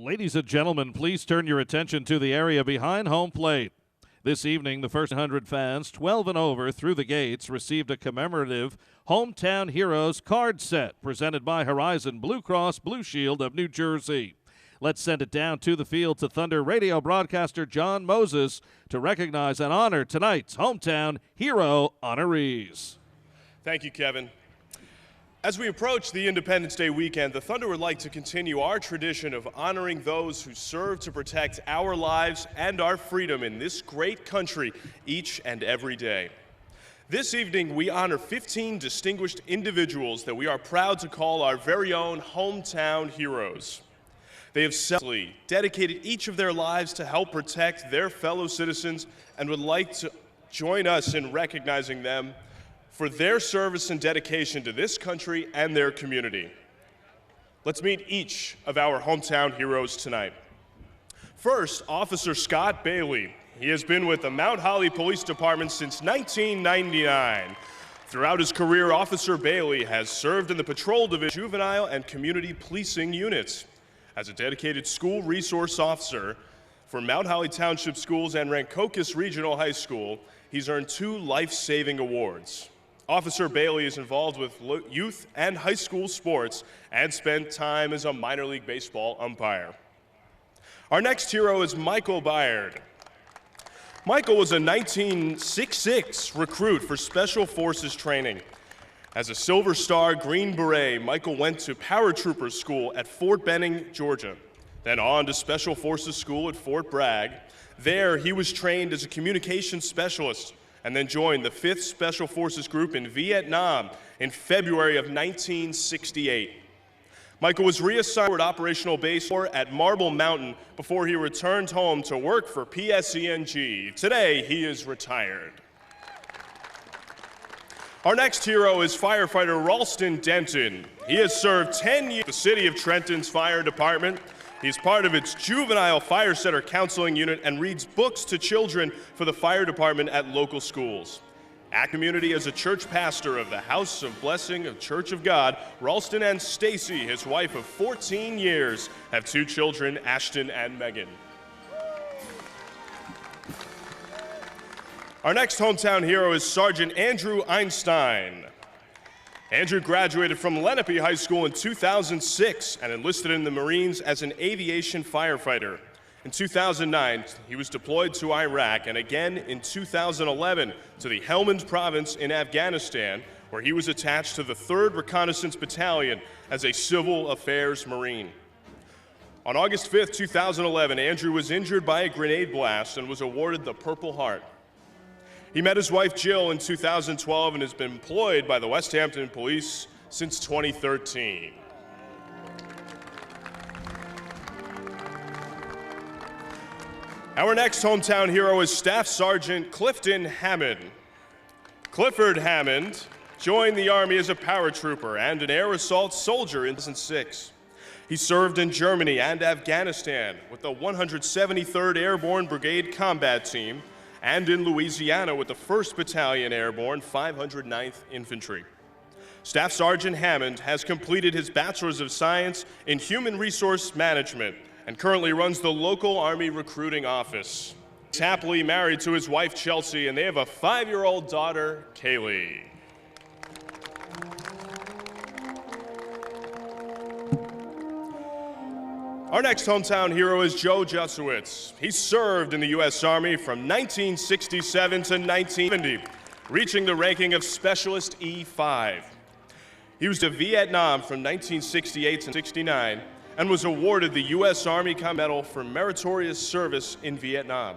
Ladies and gentlemen, please turn your attention to the area behind home plate. This evening, the first 100 fans, 12 and over, through the gates, received a commemorative Hometown Heroes card set presented by Horizon Blue Cross Blue Shield of New Jersey. Let's send it down to the field to Thunder radio broadcaster John Moses to recognize and honor tonight's Hometown Hero honorees. Thank you, Kevin. As we approach the Independence Day weekend, the Thunder would like to continue our tradition of honoring those who serve to protect our lives and our freedom in this great country each and every day. This evening, we honor 15 distinguished individuals that we are proud to call our very own hometown heroes. They have selflessly dedicated each of their lives to help protect their fellow citizens and would like to join us in recognizing them for their service and dedication to this country and their community. Let's meet each of our hometown heroes tonight. First, Officer Scott Bailey. He has been with the Mount Holly Police Department since 1999. Throughout his career, Officer Bailey has served in the Patrol Division, Juvenile and Community Policing units. As a dedicated school resource officer for Mount Holly Township Schools and Rancocas Regional High School, he's earned 2 life-saving awards. Officer Bailey is involved with youth and high school sports and spent time as a minor league baseball umpire. Our next hero is Michael Byard. Michael was a 1966 recruit for Special Forces training. As a Silver Star Green Beret, Michael went to Paratrooper School at Fort Benning, Georgia, then on to Special Forces School at Fort Bragg. There, he was trained as a communications specialist and then joined the 5th Special Forces Group in Vietnam in February of 1968. Michael was reassigned to operational base at Marble Mountain before he returned home to work for PSENG. Today, he is retired. Our next hero is firefighter Ralston Denton. He has served 10 years in the City of Trenton's fire department. He's part of its Juvenile Fire Center Counseling Unit and reads books to children for the fire department at local schools. At community as a church pastor of the House of Blessing of Church of God, Ralston and Stacy, his wife of 14 years, have 2 children, Ashton and Megan. Our next hometown hero is Sergeant Andrew Einstein. Andrew graduated from Lenape High School in 2006 and enlisted in the Marines as an aviation firefighter. In 2009, he was deployed to Iraq, and again in 2011 to the Helmand province in Afghanistan, where he was attached to the 3rd Reconnaissance Battalion as a Civil Affairs Marine. On August 5th, 2011, Andrew was injured by a grenade blast and was awarded the Purple Heart. He met his wife Jill in 2012 and has been employed by the West Hampton Police since 2013. Our next hometown hero is Staff Sergeant Clifton Hammond. Clifford Hammond joined the Army as a paratrooper and an air assault soldier in 2006. He served in Germany and Afghanistan with the 173rd Airborne Brigade Combat Team and in Louisiana with the 1st Battalion Airborne 509th Infantry. Staff Sergeant Hammond has completed his Bachelor's of Science in Human Resource Management and currently runs the local Army recruiting office. He's happily married to his wife Chelsea, and they have a 5-year-old daughter, Kaylee. Our next hometown hero is Joe Jusowitz. He served in the U.S. Army from 1967 to 1970, reaching the ranking of Specialist E5. He was to Vietnam from 1968 to 69 and was awarded the U.S. Army Medal for meritorious service in Vietnam.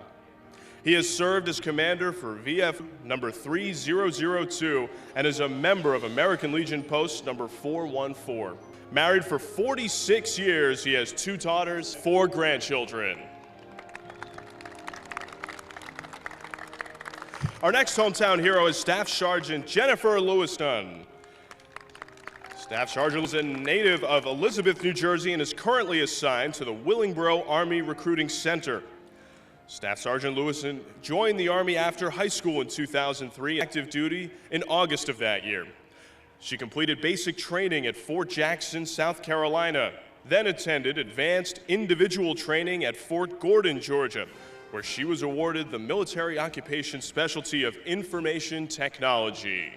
He has served as commander for VF number 3002 and is a member of American Legion Post number 414. Married for 46 years, he has 2 daughters, 4 grandchildren. Our next hometown hero is Staff Sergeant Jennifer Lewiston. Staff Sergeant is a native of Elizabeth, New Jersey, and is currently assigned to the Willingboro Army Recruiting Center. Staff Sergeant Lewiston joined the Army after high school in 2003, active duty in August of that year. She completed basic training at Fort Jackson, South Carolina, then attended advanced individual training at Fort Gordon, Georgia, where she was awarded the Military Occupation Specialty of Information Technology.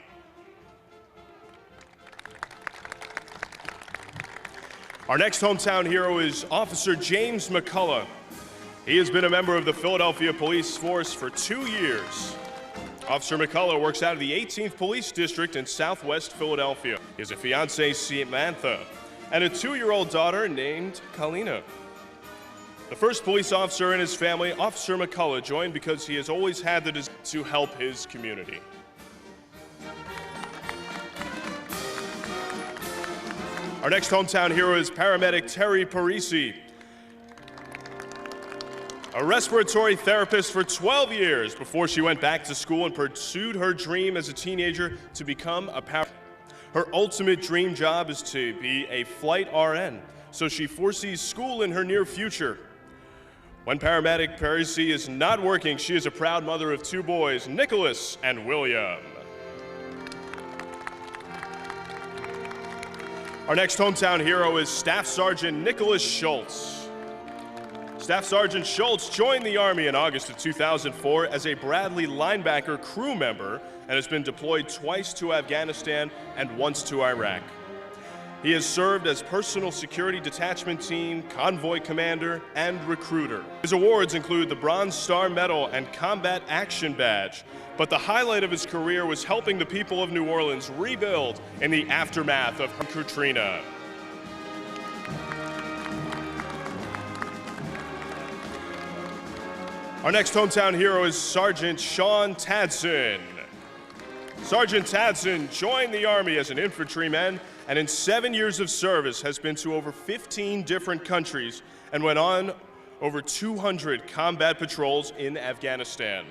Our next hometown hero is Officer James McCullough. He has been a member of the Philadelphia Police Force for 2 years. Officer McCullough works out of the 18th Police District in Southwest Philadelphia. He has a fiancée, Samantha, and a 2-year-old daughter named Kalina. The first police officer in his family, Officer McCullough, joined because he has always had the desire to help his community. Our next hometown hero is paramedic Terry Parisi. A respiratory therapist for 12 years before she went back to school and pursued her dream as a teenager to become a paramedic. Her ultimate dream job is to be a flight RN, so she foresees school in her near future. When paramedic Parisi is not working, she is a proud mother of 2 boys, Nicholas and William. Our next hometown hero is Staff Sergeant Nicholas Schultz. Staff Sergeant Schultz joined the Army in August of 2004 as a Bradley linebacker crew member and has been deployed twice to Afghanistan and once to Iraq. He has served as Personal Security Detachment Team, Convoy Commander, and Recruiter. His awards include the Bronze Star Medal and Combat Action Badge, but the highlight of his career was helping the people of New Orleans rebuild in the aftermath of Katrina. Our next hometown hero is Sergeant Sean Tadson. Sergeant Tadson joined the Army as an infantryman and in 7 years of service has been to over 15 different countries and went on over 200 combat patrols in Afghanistan.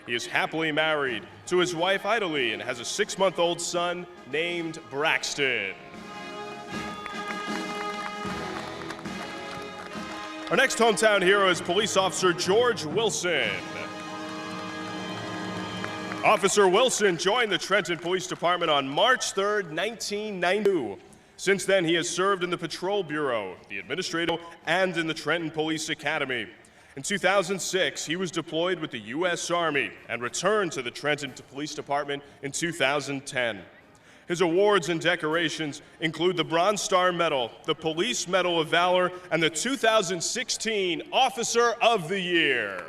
He is happily married to his wife Idalie and has a 6-month-old son named Braxton. Our next hometown hero is police officer George Wilson. Officer Wilson joined the Trenton Police Department on March 3rd, 1992. Since then, he has served in the Patrol Bureau, the Administrative, and in the Trenton Police Academy. In 2006, he was deployed with the U.S. Army and returned to the Trenton Police Department in 2010. His awards and decorations include the Bronze Star Medal, the Police Medal of Valor, and the 2016 Officer of the Year.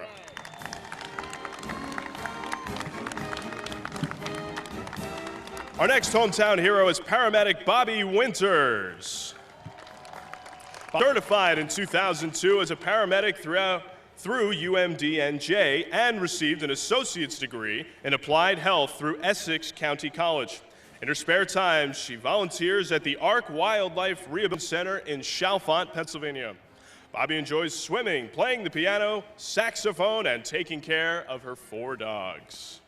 Our next hometown hero is paramedic Bobby Winters. Certified in 2002 as a paramedic through UMDNJ and received an associate's degree in applied health through Essex County College. In her spare time, she volunteers at the Ark Wildlife Rehabilitation Center in Chalfont, Pennsylvania. Bobby enjoys swimming, playing the piano, saxophone, and taking care of her 4 dogs.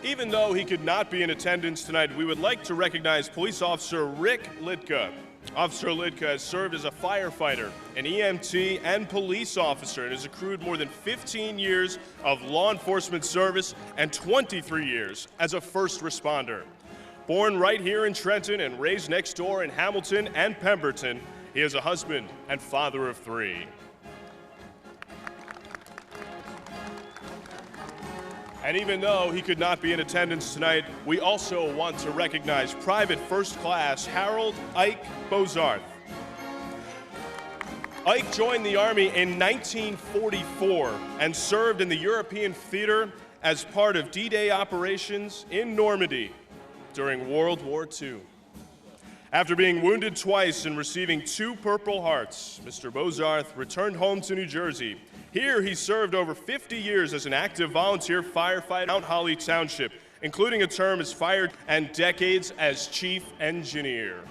Even though he could not be in attendance tonight, we would like to recognize Police Officer Rick Litka. Officer Litka has served as a firefighter, an EMT, and police officer and has accrued more than 15 years of law enforcement service and 23 years as a first responder. Born right here in Trenton and raised next door in Hamilton and Pemberton, he is a husband and father of 3. And even though he could not be in attendance tonight, we also want to recognize Private First Class Harold Ike Bozarth. Ike joined the Army in 1944 and served in the European theater as part of D-Day operations in Normandy during World War II. After being wounded twice and receiving 2 Purple Hearts, Mr. Bozarth returned home to New Jersey. Here, he served over 50 years as an active volunteer firefighter in Mount Holly Township, including a term as fire and decades as chief engineer.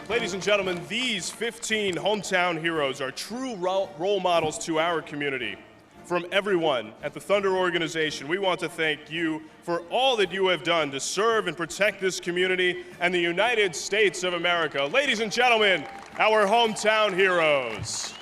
Ladies and gentlemen, these 15 hometown heroes are true role models to our community. From everyone at the Thunder organization, we want to thank you for all that you have done to serve and protect this community and the United States of America. Ladies and gentlemen, our hometown heroes.